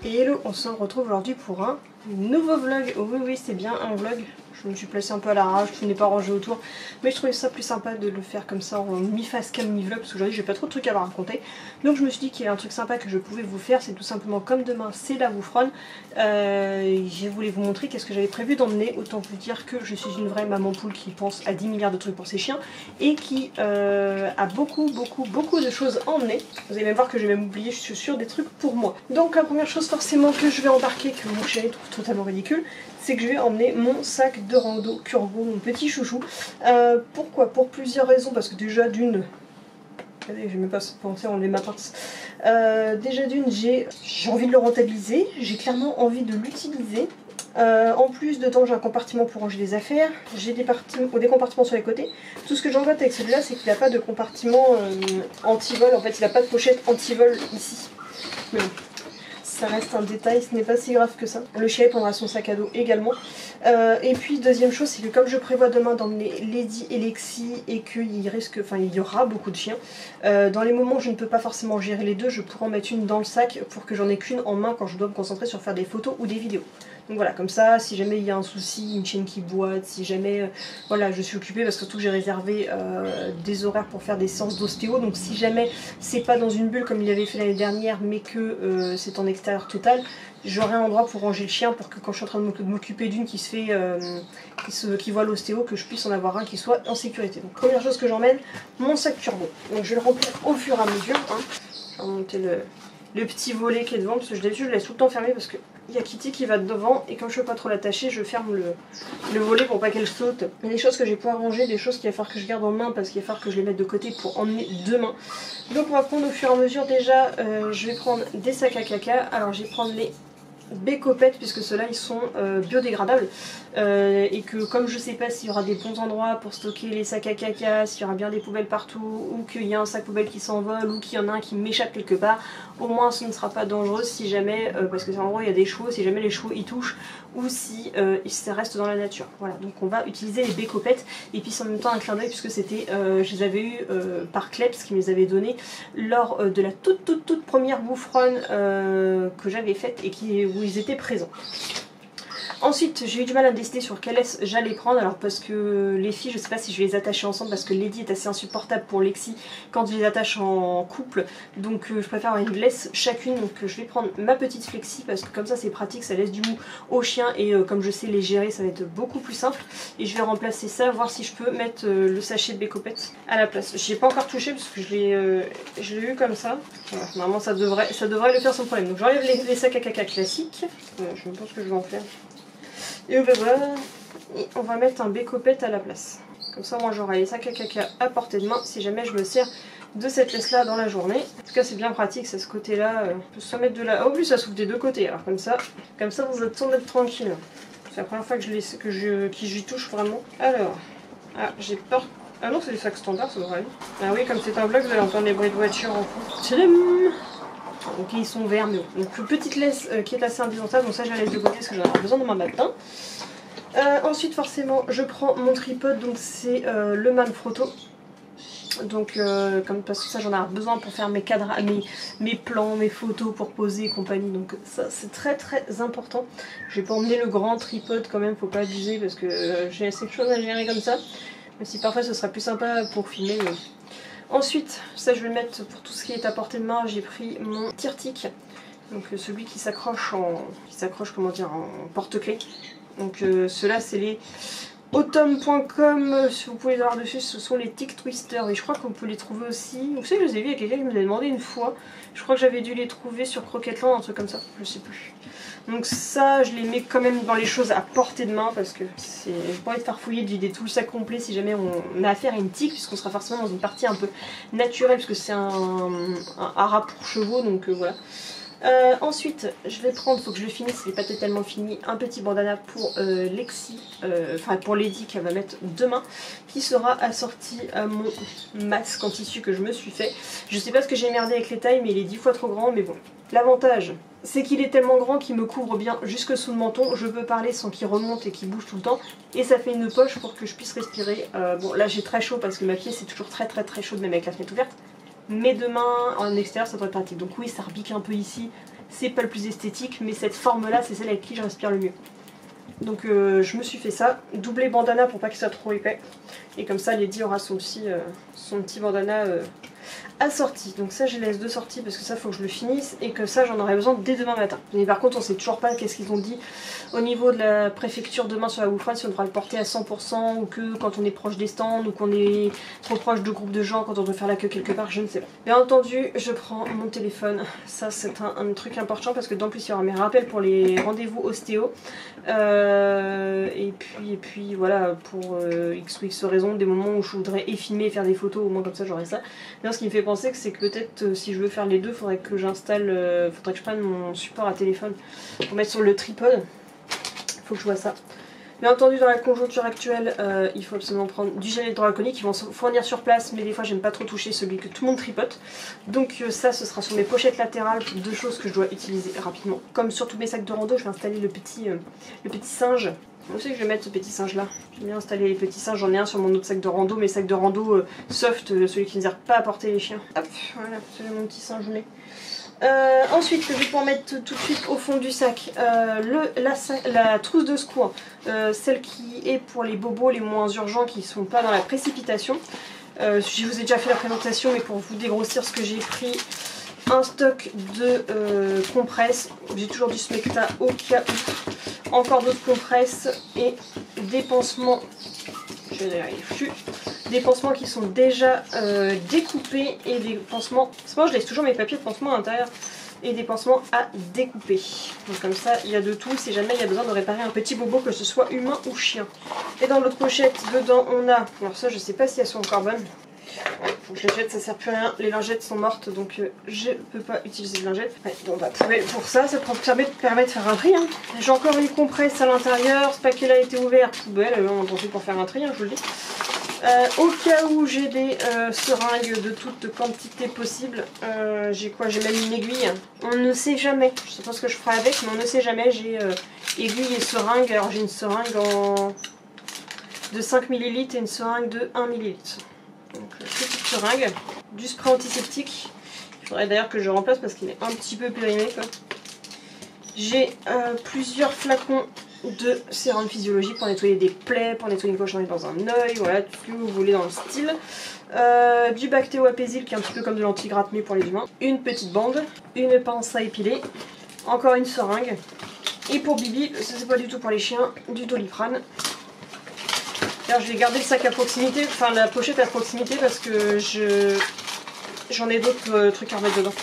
Et hello, on se retrouve aujourd'hui pour un nouveau vlog. Oh oui, oui, c'est bien un vlog. Je me suis placée un peu à l'arrache, je n'ai pas rangé autour. Mais je trouvais ça plus sympa de le faire comme ça en mi-face cam, mi-vlog. Parce qu'aujourd'hui, j'ai pas trop de trucs à vous raconter. Donc je me suis dit qu'il y a un truc sympa que je pouvais vous faire. C'est tout simplement comme demain, c'est la Woofron. Je voulais vous montrer qu'est-ce que j'avais prévu d'emmener. Autant vous dire que je suis une vraie maman poule qui pense à 10 milliards de trucs pour ses chiens. Et qui a beaucoup de choses à emmener. Vous allez même voir que j'ai même oublié, je suis sûre, des trucs pour moi. Donc la première chose forcément que je vais embarquer, que mon chéri trouve totalement ridicule, c'est que je vais emmener mon sac de rando Kurbo, mon petit chouchou. Pourquoi? Pour plusieurs raisons, parce que déjà d'une... Regardez, j'ai même pas pensé à enlever ma pince. Déjà d'une, j'ai envie de le rentabiliser, j'ai clairement envie de l'utiliser. En plus, dedans j'ai un compartiment pour ranger les affaires, j'ai des compartiments sur les côtés. Tout ce que j'embête avec celui-là, c'est qu'il n'a pas de compartiment anti-vol, en fait il n'a pas de pochette anti-vol ici. Mais bon, ça reste un détail, ce n'est pas si grave que ça. Le chien prendra son sac à dos également. Et puis deuxième chose, c'est que comme je prévois demain d'emmener Lady et Lexi et qu'il y aura beaucoup de chiens, dans les moments où je ne peux pas forcément gérer les deux, je pourrais en mettre une dans le sac pour que j'en ai qu'une en main quand je dois me concentrer sur faire des photos ou des vidéos. Donc voilà, comme ça, si jamais il y a un souci, une chienne qui boite, si jamais voilà, je suis occupée, parce que surtout que j'ai réservé des horaires pour faire des séances d'ostéo, donc si jamais c'est pas dans une bulle comme il avait fait l'année dernière, mais que c'est en extérieur total, j'aurai un endroit pour ranger le chien pour que quand je suis en train de m'occuper d'une qui se fait, qui voit l'ostéo, que je puisse en avoir un qui soit en sécurité. Donc première chose que j'emmène, mon sac turbo. Donc je vais le remplir au fur et à mesure. Hein. Je vais remonter le petit volet qui est devant, parce que d'habitude je le laisse tout le temps fermé parce que il y a Kitty qui va devant et comme je ne veux pas trop l'attacher, je ferme le volet pour pas qu'elle saute. Il y a des choses que je vais pouvoir ranger, des choses qu'il va falloir que je garde en main parce qu'il va falloir que je les mette de côté pour emmener demain. Donc on va prendre au fur et à mesure. Déjà je vais prendre des sacs à caca. Alors je vais prendre les Bécopettes puisque ceux-là ils sont biodégradables et que comme je sais pas s'il y aura des bons endroits pour stocker les sacs à caca, s'il y aura bien des poubelles partout ou qu'il y a un sac poubelle qui s'envole ou qu'il y en a un qui m'échappe quelque part, au moins ce ne sera pas dangereux si jamais, parce que c'est un endroit où il y a des chevaux, si jamais les chevaux y touchent ou si ça reste dans la nature. Voilà, donc on va utiliser les Bécopettes et puis c'est en même temps un clin d'œil puisque c'était, je les avais eu par Kleps qui me les avait donné lors de la toute première Woofron que j'avais faite et où ils étaient présents. Ensuite, j'ai eu du mal à me décider sur quelle laisse j'allais prendre, alors parce que les filles, je sais pas si je vais les attacher ensemble parce que Lady est assez insupportable pour Lexi quand je les attache en couple, donc je préfère avoir une laisse chacune, donc je vais prendre ma petite Flexi parce que comme ça c'est pratique, ça laisse du mou au chien et comme je sais les gérer ça va être beaucoup plus simple et je vais remplacer ça, voir si je peux mettre le sachet de Bécopettes à la place. J'y ai pas encore touché parce que je l'ai eu comme ça, voilà, normalement ça devrait le faire sans problème. Donc j'enlève les sacs à caca classiques, je pense que je vais en faire. Et on va mettre un Bécopette à la place. Comme ça, moi j'aurai les sacs à caca à portée de main si jamais je me sers de cette laisse-là dans la journée. En tout cas, c'est bien pratique, c'est ce côté-là. On peut se mettre de là. Oh, en plus, ça s'ouvre des deux côtés. Alors, comme ça vous êtes sans être tranquille. C'est la première fois que j'y touche vraiment. Alors, j'ai peur. Ah non, c'est des sacs standards, ça devrait aller. Ah oui, comme c'est un vlog, vous allez entendre les bruits de voiture en fond. Tadam! Donc ils sont verts, mais bon. Donc petite laisse qui est assez indispensable, donc ça je la laisse de côté parce que j'en ai besoin demain matin. Ensuite forcément je prends mon tripode, donc c'est le Manfrotto. Donc parce que ça j'en ai besoin pour faire mes cadres, mes plans, mes photos pour poser et compagnie, donc ça c'est très important. Je vais pas emmener le grand tripode quand même, faut pas abuser parce que j'ai assez de choses à gérer comme ça. Mais si parfois ce serait plus sympa pour filmer. Mais... Ensuite, ça je vais le mettre pour tout ce qui est à portée de main, j'ai pris mon tire-tic, donc celui qui s'accroche en porte-clés. Donc ceux-là c'est les autumn.com, si vous pouvez les avoir dessus, ce sont les tic twisters et je crois qu'on peut les trouver aussi. Vous savez, je les ai vus, il y a quelqu'un qui me les a demandé une fois, je crois que j'avais dû les trouver sur Croquetland, un truc comme ça, je sais plus. Donc ça, je les mets quand même dans les choses à portée de main parce que j'ai pas envie de farfouiller, de vider tout le sac complet si jamais on a affaire à une tique, puisqu'on sera forcément dans une partie un peu naturelle, puisque c'est un haras pour chevaux, donc voilà. Ensuite, je vais prendre, faut que je le finisse, il n'est pas totalement fini, un petit bandana pour Lexi, enfin pour Lady qu'elle va mettre demain, qui sera assorti à mon masque en tissu que je me suis fait. Je sais pas ce que j'ai merdé avec les tailles, mais il est 10 fois trop grand, mais bon. L'avantage, c'est qu'il est tellement grand qu'il me couvre bien jusque sous le menton, je peux parler sans qu'il remonte et qu'il bouge tout le temps, et ça fait une poche pour que je puisse respirer. Bon là j'ai très chaud parce que ma pied c'est toujours très chaud même avec la fenêtre ouverte. Mais demain en extérieur ça doit être pratique. Donc oui ça repique un peu ici, c'est pas le plus esthétique, mais cette forme là c'est celle avec qui je respire le mieux. Donc je me suis fait ça, doublé bandana pour pas qu'il soit trop épais. Et comme ça Lady aura son petit bandana assorti. Donc ça je laisse de sortie parce que ça faut que je le finisse et que ça j'en aurai besoin dès demain matin. Mais par contre on sait toujours pas qu'est-ce qu'ils ont dit au niveau de la préfecture demain sur la Woofran, si on devra le porter à 100% ou que quand on est proche des stands ou qu'on est trop proche de groupes de gens, quand on doit faire la queue quelque part, je ne sais pas. Bien entendu je prends mon téléphone, ça c'est un truc important parce que d'en plus il y aura mes rappels pour les rendez-vous ostéo. Et puis voilà, pour X ou X raison, des moments où je voudrais filmer et faire des photos, au moins comme ça j'aurai ça. D'ailleurs ce qui me fait penser que c'est que peut-être si je veux faire les deux, faudrait que j'installe, faudrait que je prenne mon support à téléphone pour mettre sur le tripod. Faut que je vois ça. Bien entendu dans la conjoncture actuelle, il faut absolument prendre du gel hydroalcoolique qui vont se fournir sur place, mais des fois j'aime pas trop toucher celui que tout le monde tripote. Donc ça ce sera sur mes pochettes latérales, deux choses que je dois utiliser rapidement. Comme sur tous mes sacs de rando, je vais installer le petit singe. Je sais que je vais mettre ce petit singe là. J'aime bien installer les petits singes, j'en ai un sur mon autre sac de rando, mes sacs de rando soft, celui qui ne sert pas à porter les chiens. Hop, voilà, c'est mon petit singe lait. Ensuite, je vais pouvoir mettre tout de suite au fond du sac la trousse de secours, celle qui est pour les bobos les moins urgents qui ne sont pas dans la précipitation. Je vous ai déjà fait la présentation, mais pour vous dégrossir ce que j'ai pris, un stock de compresses, j'ai toujours du Smecta au cas où, encore d'autres compresses et des pansements, des pansements qui sont déjà découpés et des pansements, moi je laisse toujours mes papiers de pansement à l'intérieur, et des pansements à découper. Donc comme ça il y a de tout si jamais il y a besoin de réparer un petit bobo, que ce soit humain ou chien. Et dans l'autre pochette, dedans on a, alors ça je sais pas si elles sont encore bonnes, faut que je les jette, ça sert plus à rien, les lingettes sont mortes donc je peux pas utiliser de lingettes. Ouais, bon bah pour ça permet de faire un tri. Hein. J'ai encore une compresse à l'intérieur, ce paquet là a été ouvert, poubelle, on en profite pour faire un tri, hein, je vous le dis. Au cas où j'ai des seringues de toute quantité possible, j'ai quoi? J'ai même une aiguille. On ne sait jamais, je sais pas ce que je ferai avec, mais on ne sait jamais. J'ai aiguille et seringue. Alors j'ai une seringue de 5 ml et une seringue de 1 ml. Donc petite seringue, du spray antiseptique. Il faudrait d'ailleurs que je remplace parce qu'il est un petit peu périmé. J'ai plusieurs flacons de sérum physiologique pour nettoyer des plaies, pour nettoyer une cochonnerie dans un œil, voilà, tout ce que vous voulez dans le style. Du Bactéo-Apésil qui est un petit peu comme de l'antigratte mais pour les humains. Une petite bande, une pince à épiler, encore une seringue. Et pour Bibi, c'est pas du tout pour les chiens, du Doliprane. Alors je vais garder le sac à proximité, enfin la pochette à proximité parce que j'en ai d'autres trucs à remettre dedans.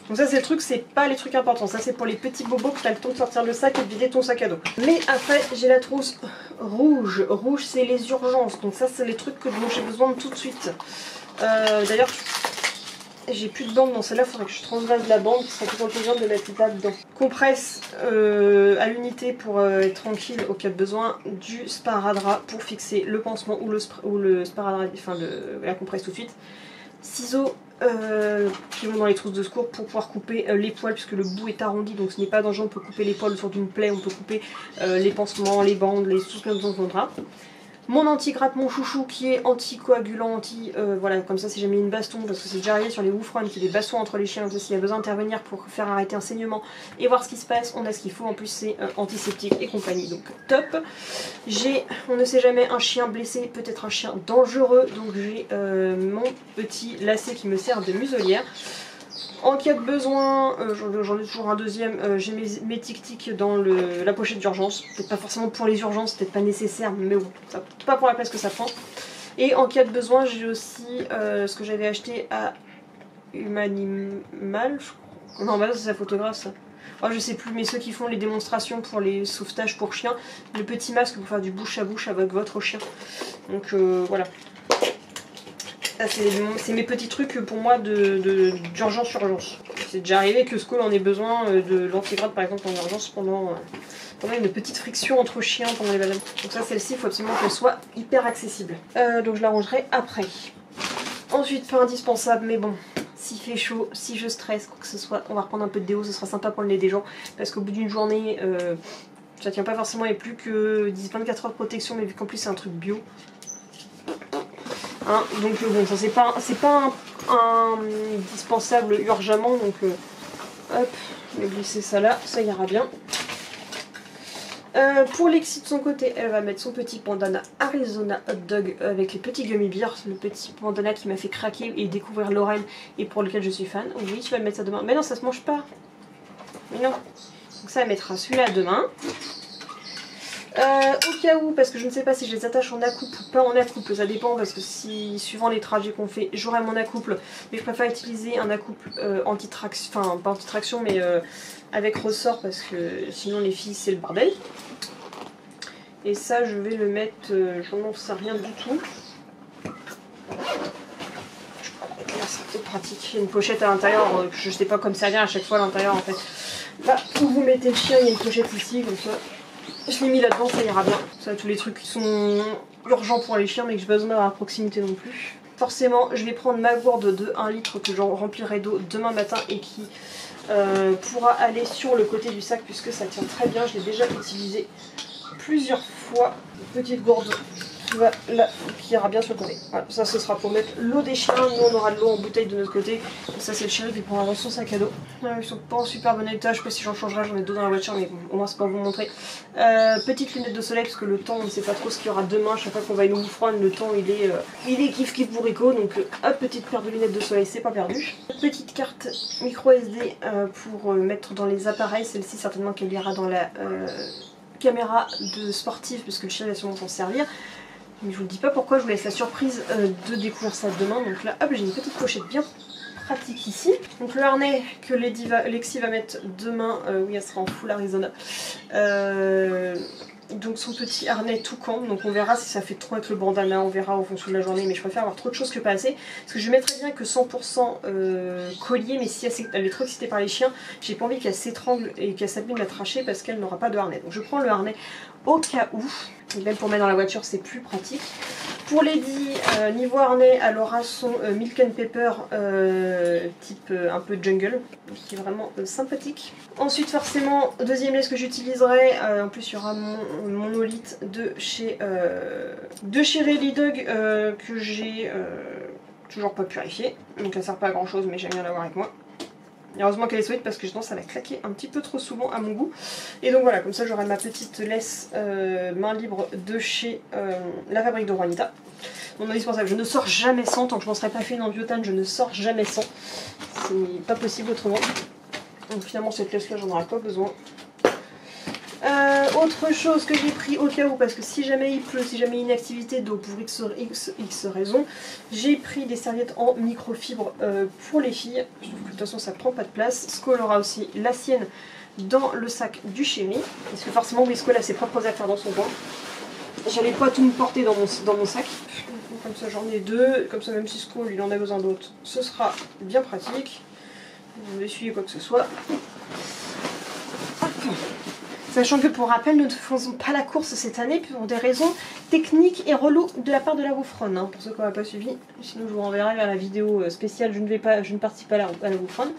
Donc ça c'est le truc, c'est pas les trucs importants, ça c'est pour les petits bobos que tu as le temps de sortir le sac et de vider ton sac à dos. Mais après j'ai la trousse rouge, rouge c'est les urgences, donc ça c'est les trucs dont j'ai besoin tout de suite. D'ailleurs j'ai plus de bande dans celle-là, il faudrait que je transvase la bande, ce serait plus intelligent de mettre là-dedans. Compresse à l'unité pour être tranquille au cas de besoin, du sparadrap pour fixer le pansement ou le sparadrap, enfin la compresse tout de suite. Ciseaux qui vont dans les trousses de secours pour pouvoir couper les poils puisque le bout est arrondi, donc ce n'est pas dangereux, on peut couper les poils autour d'une plaie, on peut couper les pansements, les bandes, tout ce que l'on voudra. Mon anti-gratte, mon chouchou qui est anticoagulant, voilà, comme ça si j'ai mis une baston, parce que c'est déjà arrivé sur les Woofran qu'il y a des bastons entre les chiens, s'il y a besoin d'intervenir pour faire arrêter un saignement et voir ce qui se passe, on a ce qu'il faut, en plus c'est antiseptique et compagnie, donc top. J'ai, on ne sait jamais, un chien blessé, peut-être un chien dangereux, donc j'ai mon petit lacet qui me sert de muselière. En cas de besoin, j'en ai toujours un deuxième, j'ai mes tic-tic dans la pochette d'urgence. Peut-être pas forcément pour les urgences, peut-être pas nécessaire, mais bon, ça, pas pour la place que ça prend. Et en cas de besoin, j'ai aussi ce que j'avais acheté à Humanimal, je crois. Non, bah c'est sa photographe ça. Oh, je sais plus, mais ceux qui font les démonstrations pour les sauvetages pour chiens, le petit masque pour faire du bouche à bouche avec votre chien. Donc voilà. C'est mes petits trucs pour moi d'urgence-urgence. C'est déjà arrivé que Skull en ait besoin de l'antigrade par exemple en urgence pendant une petite friction entre chiens pendant les balades. Donc ça, celle-ci, il faut absolument qu'elle soit hyper accessible. Donc je la rangerai après. Ensuite, pas indispensable, mais bon, s'il fait chaud, si je stresse, quoi que ce soit, on va reprendre un peu de déo, ce sera sympa pour le nez des gens. Parce qu'au bout d'une journée, ça tient pas forcément et plus que 10-24 heures de protection, mais vu qu'en plus c'est un truc bio. Hein, donc bon, ça c'est pas indispensable urgemment, donc hop, je vais glisser ça là, ça ira bien. Pour Lexi de son côté, elle va mettre son petit bandana Arizona Hot Dog avec les petits gummy bears, le petit bandana qui m'a fait craquer et découvrir Lorraine et pour lequel je suis fan. Oui, tu vas le mettre ça demain. Mais non, ça se mange pas. Mais non. Donc ça, elle mettra celui-là demain. Au cas où, parce que je ne sais pas si je les attache en accouple ou pas en accouple, ça dépend parce que si, suivant les trajets qu'on fait, j'aurai mon accouple, mais je préfère utiliser un accouple anti-traction, enfin pas anti-traction mais avec ressort parce que sinon les filles c'est le bordel. Et ça je vais le mettre, j'en n'en sais rien du tout. Là c'est peut-être pratique, il y a une pochette à l'intérieur, je sais pas comme ça vient à chaque fois à l'intérieur en fait. Là où vous mettez le chien, il y a une pochette ici comme ça. Je l'ai mis là-dedans, ça ira bien. Ça, tous les trucs qui sont urgents pour les chiens mais que j'ai pas besoin d'avoir à proximité non plus. Forcément, je vais prendre ma gourde de 1 litre que j'en remplirai d'eau demain matin et qui pourra aller sur le côté du sac puisque ça tient très bien. Je l'ai déjà utilisé plusieurs fois. Petite gourde qui ira bien sur le côté. Voilà, ça ce sera pour mettre l'eau des chiens. Nous on aura de l'eau en bouteille de notre côté. Et ça c'est le chéri qui prendra son sac à dos. Ils sont pas en super bon état, je sais pas si j'en changerai, j'en ai deux dans la voiture mais bon, au moins c'est pour vous montrer. Petites lunettes de soleil parce que le temps on ne sait pas trop ce qu'il y aura demain. Chaque fois qu'on va aller au Woofron, le temps il est kiff bourrico. Donc hop, petite paire de lunettes de soleil, c'est pas perdu. Petite carte micro SD pour mettre dans les appareils. Celle-ci certainement qu'elle ira dans la caméra de sportive parce que le chien va sûrement s'en servir. Mais je vous dis pas pourquoi, je vous laisse la surprise de découvrir ça demain. Donc là, hop, j'ai une petite pochette bien pratique ici. Donc le harnais que Lexi va mettre demain, oui, elle sera en full Arizona. Donc son petit harnais toucan, donc on verra si ça fait trop avec le bandana, on verra en fonction de la journée, mais je préfère avoir trop de choses que pas assez. Parce que je mettrais bien que 100% collier, mais si elle est trop excitée par les chiens, j'ai pas envie qu'elle s'étrangle et qu'elle s'abîme la trachée parce qu'elle n'aura pas de harnais. Donc je prends le harnais au cas où, même pour mettre dans la voiture c'est plus pratique. Pour Lady, niveau harnais, elle aura son Milk and Pepper type un peu jungle, qui est vraiment sympathique. Ensuite forcément, deuxième laisse que j'utiliserai, en plus il y aura mon Olite de chez Rally Dog que j'ai toujours pas purifié. Donc elle sert pas à grand chose mais j'aime bien l'avoir avec moi. Et heureusement qu'elle est sweet parce que sinon ça va claquer un petit peu trop souvent à mon goût. Et donc voilà, comme ça j'aurai ma petite laisse main libre de chez la fabrique de Juanita. Mon indispensable, je ne sors jamais sans, tant que je m'en serais pas fait une en biotane, je ne sors jamais sans. C'est pas possible autrement. Donc finalement cette laisse là j'en aurais pas besoin. Autre chose que j'ai pris au cas où, parce que si jamais il pleut, si jamais il y a une activité d'eau pour X raisons, j'ai pris des serviettes en microfibre pour les filles. Je trouve que de toute façon ça prend pas de place. Skull aura aussi la sienne dans le sac du chéri. Parce que forcément oui, Skull a ses propres affaires dans son coin. J'allais pas tout me porter dans mon sac. Comme ça j'en ai deux, comme ça même si Skull il en a besoin d'autres, ce sera bien pratique. Je vais essuyer quoi que ce soit. Sachant que pour rappel, nous ne faisons pas la course cette année pour des raisons techniques et reloues de la part de la Woofron. Hein, pour ceux qui n'auraient pas suivi, sinon je vous renverrai vers la vidéo spéciale, je ne participe pas à la Woofron.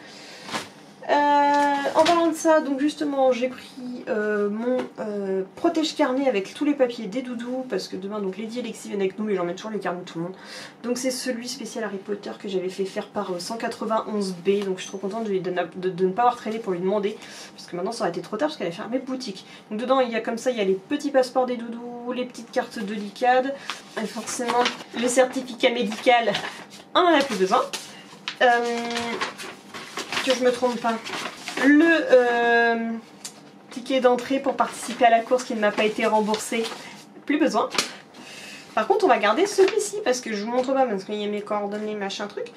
En parlant de ça, donc justement j'ai pris mon protège-carnet avec tous les papiers des doudous parce que demain donc Lady et Lexi viennent avec nous mais j'emmène toujours les carnets de tout le monde. Donc c'est celui spécial Harry Potter que j'avais fait faire par 191B, donc je suis trop contente de ne pas avoir traîné pour lui demander parce que maintenant ça aurait été trop tard parce qu'elle a fermé boutique. Donc dedans il y a comme ça, il y a les petits passeports des doudous, les petites cartes de l'ICAD et forcément le certificat médical, on en a plus besoin. Que je me trompe pas, le ticket d'entrée pour participer à la course qui ne m'a pas été remboursé, plus besoin. Par contre on va garder celui-ci parce que je vous montre pas parce qu'il y a mes coordonnées machin truc,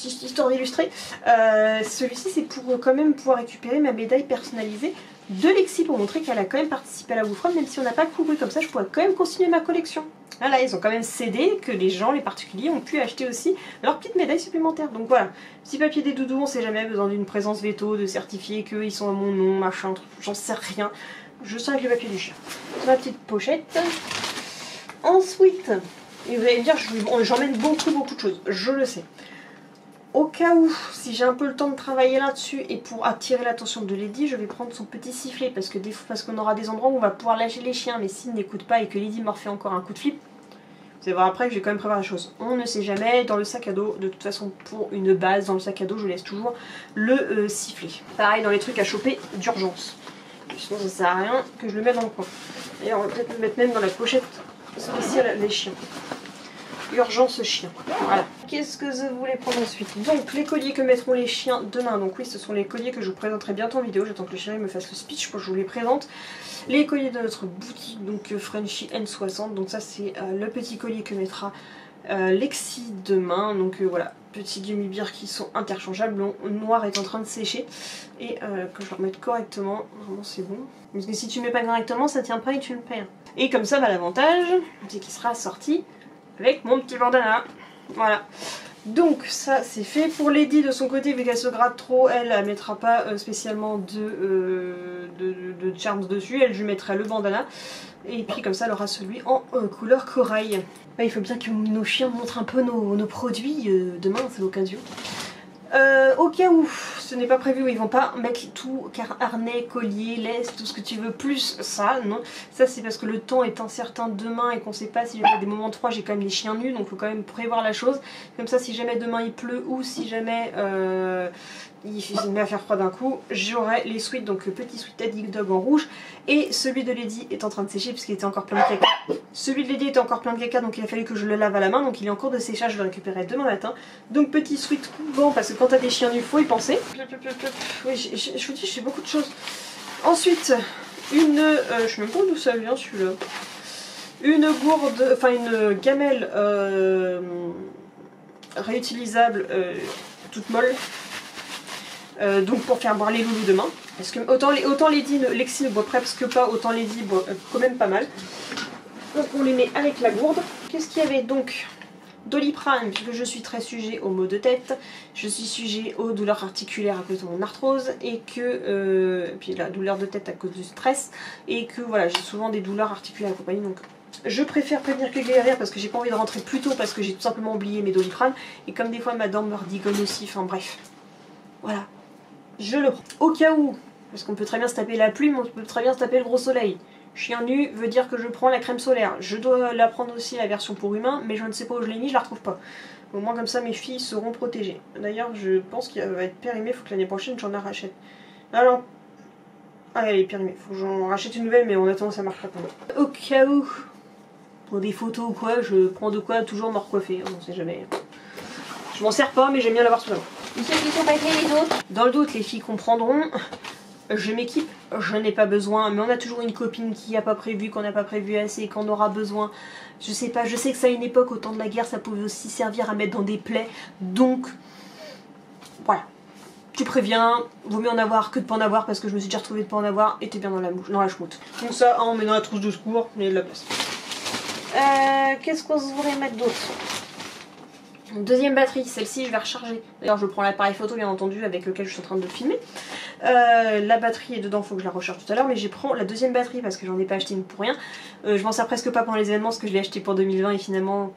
histoire d'illustrer. Celui-ci c'est pour quand même pouvoir récupérer ma médaille personnalisée de Lexi pour montrer qu'elle a quand même participé à la Woofron, même si on n'a pas couru, comme ça je pourrais quand même continuer ma collection. Voilà, ils ont quand même cédé que les gens, les particuliers, ont pu acheter aussi leur petite médaille supplémentaire. Donc voilà, petit papier des doudous, on sait jamais, besoin d'une présence veto, de certifier qu'ils sont à mon nom, machin, j'en sais rien. Je sais avec le papier du chien. Ma petite pochette. Ensuite, et vous allez me dire, j'emmène beaucoup de choses, je le sais. Au cas où, si j'ai un peu le temps de travailler là-dessus et pour attirer l'attention de Lady, je vais prendre son petit sifflet parce qu'on aura des endroits où on va pouvoir lâcher les chiens, mais s'ils n'écoutent pas et que Lady me refait encore un coup de flip, C'est voir après que j'ai quand même préparé les choses. On ne sait jamais, dans le sac à dos, de toute façon pour une base, dans le sac à dos je laisse toujours le sifflet. Pareil dans les trucs à choper d'urgence. Sinon ça sert à rien que je le mette dans le coin. Et on va peut-être le mettre même dans la pochette spéciale les chiens. Urgence chien. Voilà. Qu'est-ce que je voulais prendre ensuite? Donc les colliers que mettront les chiens demain. Donc oui, ce sont les colliers que je vous présenterai bientôt en vidéo. J'attends que le chéri me fasse le speech pour que je vous les présente. Les colliers de notre boutique, donc Frenchy N60. Donc ça c'est le petit collier que mettra Lexi demain. Donc voilà, petits gummy-bears qui sont interchangeables. Le noir est en train de sécher. Et que je le remette correctement. Vraiment c'est bon. Parce que si tu ne mets pas correctement, ça tient pas et tu le perds. Et comme ça, bah, l'avantage, c'est qu'il sera sorti avec mon petit bandana. Voilà. Donc ça c'est fait. Pour Lady de son côté, vu qu'elle se gratte trop, elle mettra pas spécialement de charms dessus. Elle lui mettra le bandana. Et puis comme ça elle aura celui en couleur corail. Bah, il faut bien que nos chiens montrent un peu nos produits demain, c'est l'occasion. Au cas où ce n'est pas prévu, ils vont pas mettre tout, car harnais, collier, laisse, tout ce que tu veux, plus ça, non. Ça c'est parce que le temps est incertain demain et qu'on sait pas si jamais des moments de froid, j'ai quand même les chiens nus, donc il faut quand même prévoir la chose. Comme ça si jamais demain il pleut ou si jamais il se met à faire froid d'un coup, j'aurai les sweats, donc le petit sweat Daddy Dog en rouge, et celui de Lady est en train de sécher puisqu'il était encore plein de caca. Celui de Lady était encore plein de caca, donc il a fallu que je le lave à la main, donc il est en cours de séchage, je le récupérerai demain matin. Donc petit sweat coupant, parce que quand t'as des chiens nus, faut y penser. Oui, je vous dis, j'ai beaucoup de choses. Ensuite, je sais même pas d'où ça vient celui-là. Une gourde, enfin une gamelle réutilisable, toute molle. Donc pour faire boire les loulous demain. Parce que autant Lexi ne boit presque pas, autant Lady boit quand même pas mal. Donc on les met avec la gourde. Qu'est-ce qu'il y avait donc? Doliprane, puisque je suis très sujet aux maux de tête, je suis sujet aux douleurs articulaires à cause de mon arthrose, et que puis la douleur de tête à cause du stress, et que voilà, j'ai souvent des douleurs articulaires et compagnie, donc je préfère prévenir que guérir parce que j'ai pas envie de rentrer plus tôt parce que j'ai tout simplement oublié mes Doliprane, et comme des fois ma dent me redigonne aussi, enfin bref, voilà, je le prends. Au cas où, parce qu'on peut très bien se taper la pluie, mais on peut très bien se taper le gros soleil. Chien nu veut dire que je prends la crème solaire. Je dois la prendre aussi, la version pour humain, mais je ne sais pas où je l'ai mis, je la retrouve pas. Au moins comme ça mes filles seront protégées. D'ailleurs je pense qu'il va être périmé, faut que l'année prochaine j'en rachète. Alors, ah elle est périmée, faut que j'en rachète une nouvelle, mais en attendant ça marchera pas. Au cas où, pour des photos ou quoi, je prends de quoi toujours me recoiffer, on sait jamais. Je m'en sers pas, mais j'aime bien l'avoir sous la main. Et ceux qui sont pas créés les autres? Dans le doute, les filles comprendront. Je m'équipe, je n'ai pas besoin, mais on a toujours une copine qui n'a pas prévu, qu'on n'a pas prévu assez, qu'on aura besoin. Je sais pas, je sais que ça à une époque, au temps de la guerre, ça pouvait aussi servir à mettre dans des plaies. Donc, voilà. Tu préviens, vaut mieux en avoir que de pas en avoir, parce que je me suis déjà retrouvée de pas en avoir, et t'es bien dans la chmoute. Donc ça, on met dans la trousse de secours, il y a de la place. Qu'est-ce qu'on voudrait mettre d'autre? Deuxième batterie, celle-ci je vais recharger. D'ailleurs je prends l'appareil photo bien entendu avec lequel je suis en train de filmer. La batterie est dedans, il faut que je la recharge tout à l'heure, mais je prends la deuxième batterie parce que j'en ai pas acheté une pour rien. Je m'en sers presque pas pendant les événements parce que je l'ai acheté pour 2020 et finalement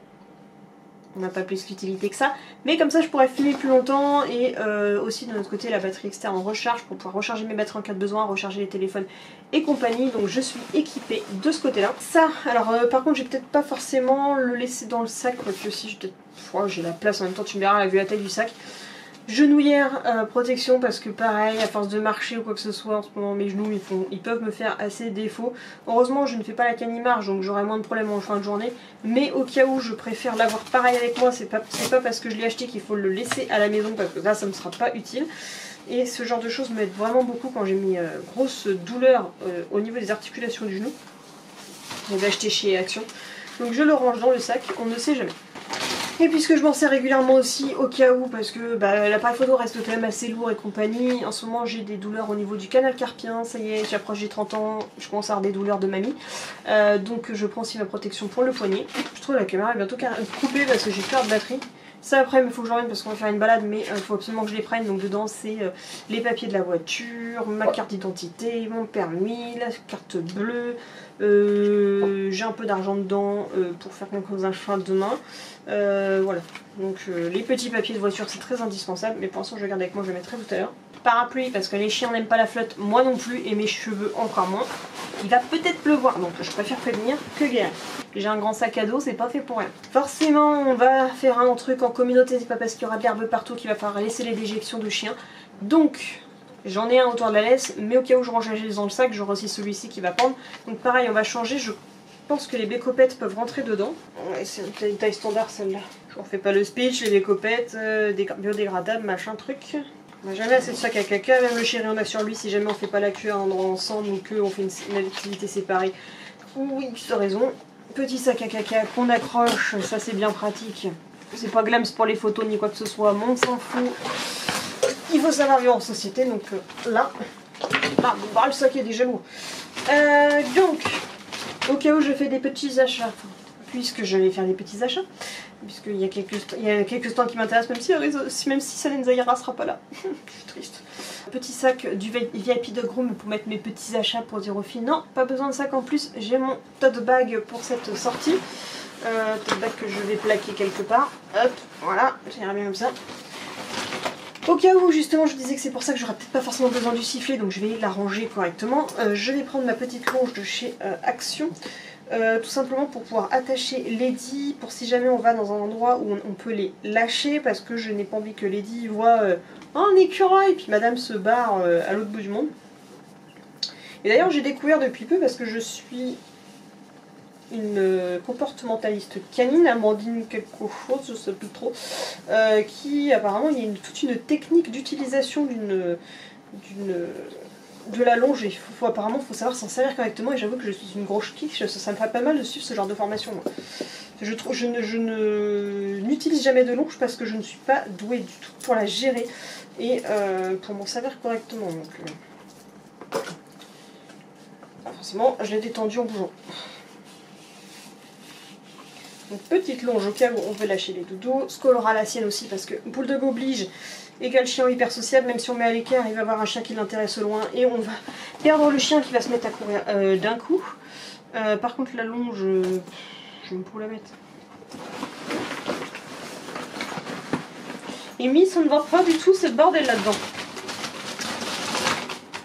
on n'a pas plus d'utilité que ça. Mais comme ça je pourrais filmer plus longtemps, et aussi de notre côté la batterie externe en recharge pour pouvoir recharger mes batteries en cas de besoin, recharger les téléphones et compagnie. Donc je suis équipée de ce côté là. Ça, alors par contre j'ai peut-être pas forcément le laisser dans le sac, quoique si j'ai peut-être... j'ai la place en même temps, tu me verras vu la taille du sac. Genouillère, protection, parce que pareil, à force de marcher ou quoi que ce soit, en ce moment mes genoux ils peuvent me faire assez défaut. Heureusement je ne fais pas la canimarge, donc j'aurai moins de problèmes en fin de journée. Mais au cas où je préfère l'avoir pareil avec moi, c'est pas parce que je l'ai acheté qu'il faut le laisser à la maison, parce que là ça me sera pas utile. Et ce genre de choses m'aide vraiment beaucoup quand j'ai mis grosse douleur au niveau des articulations du genou. J'avais acheté chez Action. Donc je le range dans le sac, on ne sait jamais. Et puisque je m'en sers régulièrement aussi au cas où, parce que l'appareil photo reste quand même assez lourd et compagnie. En ce moment j'ai des douleurs au niveau du canal carpien, ça y est, j'approche des 30 ans, je commence à avoir des douleurs de mamie. Donc je prends aussi ma protection pour le poignet. Je trouve la caméra est bientôt coupée parce que j'ai peur de batterie. Ça après il faut que je l'emmène parce qu'on va faire une balade, mais il faut absolument que je les prenne. Donc dedans c'est les papiers de la voiture, ma carte d'identité, mon permis, la carte bleue. J'ai un peu d'argent dedans pour faire quelque chose d'un chemin demain. Voilà, donc les petits papiers de voiture c'est très indispensable, mais pour l'instant je le garde avec moi, je le mettrai tout à l'heure. parapluie parce que les chiens n'aiment pas la flotte, moi non plus, et mes cheveux encore moins. Il va peut-être pleuvoir, donc je préfère prévenir que guérir. J'ai un grand sac à dos, c'est pas fait pour rien. Forcément, on va faire un truc en communauté, c'est pas parce qu'il y aura de l'herbe partout qu'il va falloir laisser les déjections de chiens. Donc, j'en ai un autour de la laisse, mais au cas où je range la laisse dans le sac, j'aurai aussi celui-ci qui va prendre. Donc pareil, on va changer, je pense que les bécopettes peuvent rentrer dedans. Ouais, c'est une taille standard celle-là. Je vous refais pas le speech, les bécopettes, biodégradables, machin truc. On n'a jamais assez de sac à caca, même le chéri en a sur lui si jamais on fait pas la queue à un endroit ensemble ou qu'on fait une activité séparée. Oui, tu as raison. Petit sac à caca qu'on accroche, ça c'est bien pratique. C'est pas glams pour les photos ni quoi que ce soit, mais on s'en fout. Il faut savoir vivre en société, donc là, le sac est déjà lourd. Donc, au cas où je fais des petits achats, puisque je vais faire des petits achats, puisqu'il y a quelques temps qui m'intéressent, même si Salen Zahira sera pas là. Je suis triste. Petit sac du VIP Dog Room pour mettre mes petits achats pour dire aux filles non, pas besoin de sac en plus, j'ai mon tote bag pour cette sortie. Tote bag que je vais plaquer quelque part. Hop, voilà, ça ira bien comme ça. Au cas où justement je disais que c'est pour ça que j'aurai peut-être pas forcément besoin du sifflet, donc je vais la ranger correctement. Je vais prendre ma petite longe de chez Action. Tout simplement pour pouvoir attacher Lady, pour si jamais on va dans un endroit où on peut les lâcher, parce que je n'ai pas envie que Lady voit un écureuil, puis madame se barre à l'autre bout du monde. Et d'ailleurs j'ai découvert depuis peu, parce que je suis une comportementaliste canine, Amandine quelque chose, je sais plus trop, qui apparemment il y a toute une technique d'utilisation de la longe, et apparemment il faut savoir s'en servir correctement, et j'avoue que je suis une grosse quiche, ça me ferait pas mal de suivre ce genre de formation. Moi. Je n'utilise jamais de longe parce que je ne suis pas douée du tout pour la gérer et pour m'en servir correctement. Donc, forcément je l'ai détendue en bougeant. Donc petite longe au cas où on veut lâcher les doudous. Skull aura la sienne aussi parce que Bulldog oblige, égale chien hyper sociable, même si on met à l'écart, il va avoir un chien qui l'intéresse au loin et on va perdre le chien qui va se mettre à courir d'un coup. Par contre la longe, je vais me pour la mettre. Et Miss, on ne voit pas du tout ce bordel là-dedans.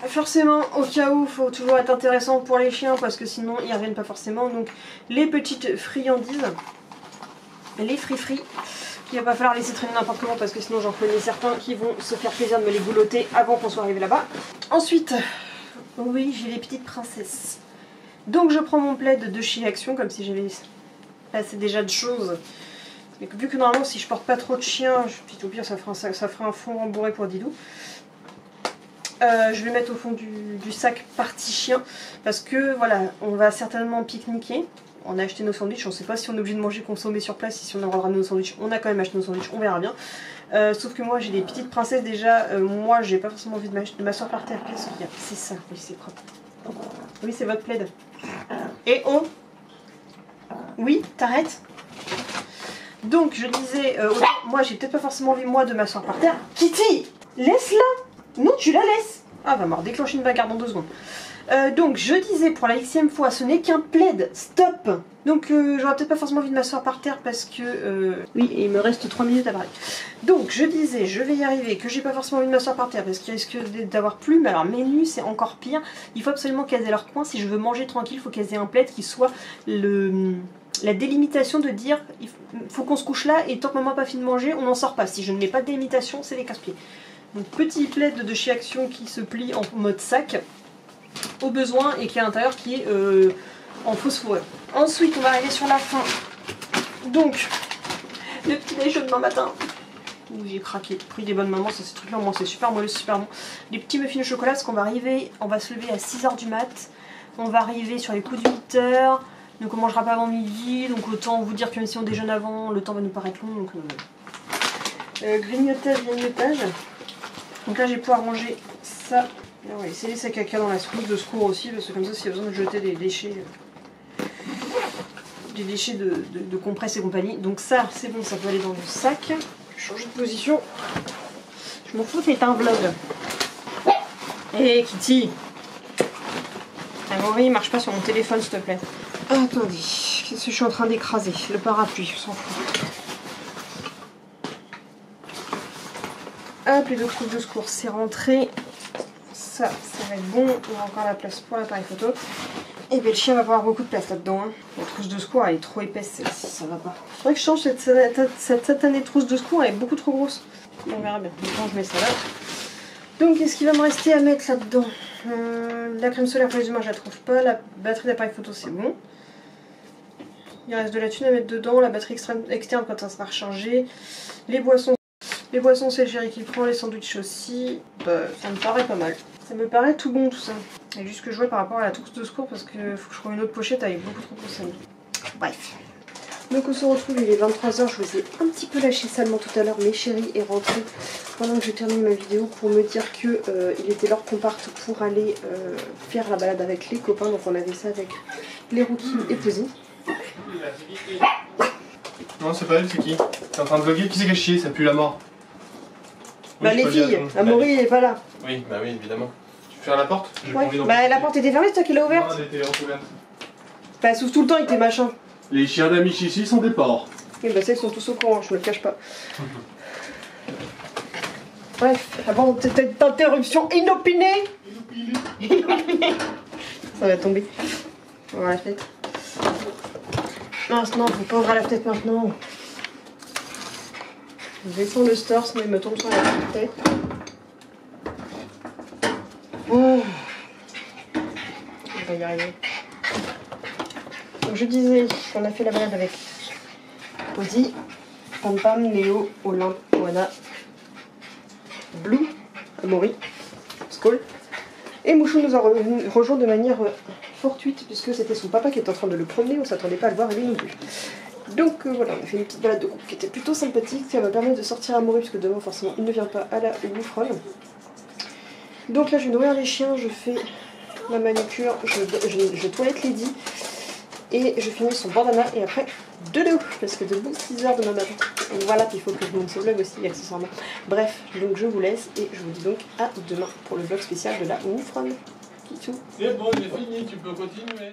Forcément, au cas où, il faut toujours être intéressant pour les chiens parce que sinon ils reviennent pas forcément. Donc les petites friandises, les free qu'il va pas falloir laisser traîner n'importe comment parce que sinon j'en connais certains qui vont se faire plaisir de me les goulotter avant qu'on soit arrivé là-bas. Ensuite, oui, j'ai les petites princesses. Donc je prends mon plaid de chez Action comme si j'avais assez déjà de choses. Mais vu que normalement si je porte pas trop de chiens, au pire ça fera un fond rembourré pour Didou. Je vais mettre au fond du sac partie chien parce que voilà, on va certainement pique-niquer. On a acheté nos sandwichs, on ne sait pas si on est obligé de manger consommé sur place, si on a ramené nos sandwichs, on a quand même acheté nos sandwichs, on verra bien. Sauf que moi j'ai des petites princesses déjà, moi j'ai pas forcément envie de m'asseoir par terre. Qu'est-ce qu'il y a? C'est ça, oui c'est propre. Oui c'est votre plaid. Et oh, oui, t'arrêtes. Donc je disais, moi j'ai peut-être pas forcément envie moi de m'asseoir par terre. Kitty, laisse-la. Non, tu la laisses. Ah, va m'avoir déclenché une bagarre dans 2 secondes. Donc, je disais pour la xème fois, ce n'est qu'un plaid. Stop. Donc, j'aurais peut-être pas forcément envie de m'asseoir par terre parce que... Oui, et il me reste 3 minutes à parler. Donc, je disais, je vais y arriver, que j'ai pas forcément envie de m'asseoir par terre parce qu'il risque d'avoir plu. Mais alors, mes nuits, c'est encore pire. Il faut absolument qu'elles aient leur coin. Si je veux manger tranquille, il faut qu'elles aient un plaid qui soit la délimitation de dire, il faut qu'on se couche là et tant que maman n'a pas fini de manger, on n'en sort pas. Si je ne mets pas de délimitation, c'est des casse-pieds. Donc petit plaid de chez Action qui se plie en mode sac au besoin et qui est à l'intérieur qui est en fausse fourrure. Ensuite on va arriver sur la fin. Donc le petit déj de demain matin. J'ai craqué, pris des bonnes mamans, ça ces trucs là, moi c'est super moelleux, super bon. Les petits muffins au chocolat, parce qu'on va arriver, on va se lever à 6 h du mat. On va arriver sur les coups de 8 h. Donc on mangera pas avant midi, donc autant vous dire que même si on déjeune avant, le temps va nous paraître long. Donc grignotage, grignotage. Donc là, je vais pouvoir ranger ça. On va laisser les sacs à caca dans la trousse de secours aussi, parce que comme ça, s'il y a besoin de jeter des déchets de compresse et compagnie. Donc ça, c'est bon, ça peut aller dans le sac. Je vais changer de position. Je m'en fous, c'est un vlog. Hé, Kitty. Ah bon, oui, il marche pas sur mon téléphone, s'il te plaît. Attendez, qu'est-ce que je suis en train d'écraser? Le parapluie, je s'en fout. Hop, les 2 trousses de secours, c'est rentré. Ça va être bon. On a encore la place pour l'appareil photo. Et bien le chien va avoir beaucoup de place là-dedans. Hein. La trousse de secours, elle est trop épaisse celle-ci, ça va pas. Faudrait que je change cette satanée trousse de secours, elle est beaucoup trop grosse. On verra bien. Maintenant, je mets ça là. Donc, qu'est-ce qu'il va me rester à mettre là-dedans? La crème solaire pour les humains, je la trouve pas. La batterie d'appareil photo, c'est bon. Il reste de la thune à mettre dedans. La batterie externe quand ça sera rechargé. Les boissons. Les boissons, c'est le chéri qui prend. Les sandwichs aussi. Ça me paraît pas mal. Ça me paraît tout bon tout ça. Et juste que je vois par rapport à la trousse de secours parce que faut que je trouve une autre pochette avec beaucoup trop de consignes. Bref. Donc on se retrouve, il est 23h, je vous ai un petit peu lâché salement tout à l'heure, mais chéri est rentré pendant que je termine ma vidéo pour me dire que il était l'heure qu'on parte pour aller faire la balade avec les copains. Donc on avait ça avec les Rookies et Posy. Non, c'est pas elle, c'est qui? T'es en train de vlogger? Qui c'est qui a chié? Ça pue la mort. Bah les filles, Amaury est pas là. Oui, bah oui, évidemment. Tu peux faire la porte? Ouais. Bah la porte était fermée, c'est toi qui l'as ouverte? Non, elle était entrouverte. Bah elle s'ouvre tout le temps avec tes machins. Les chiens d'Amichichi sont des porcs. Et bah c'est qu'ils sont tous au courant, je me le cache pas. Bref, avant cette interruption inopinée. Ça va tomber. On va ouvrir la fenêtre. Non, faut pas ouvrir la fenêtre maintenant. Je descends le store, sinon il me tombe sur la tête. Oh. On va y arriver. Donc je disais qu'on a fait la balade avec Posy, Pam Pam, Léo, Olympe, Moana, Blue, Amaury, Skull. Et Mouchou nous a rejoint de manière fortuite puisque c'était son papa qui était en train de le promener, on s'attendait pas à le voir et lui non plus. Donc voilà, on a fait une petite balade de groupe qui était plutôt sympathique, ça va permettre de sortir Amaury puisque demain forcément il ne vient pas à la Woofron. Donc là je vais nourrir les chiens, je fais ma manucure, je toilette Lady et je finis son bandana et après dodo parce que debout 6h demain matin. Et voilà, puis il faut que je monte ce vlog aussi accessoirement. Bref, donc je vous laisse et je vous dis donc à demain pour le vlog spécial de la Woofron. C'est bon, j'ai fini, tu peux continuer.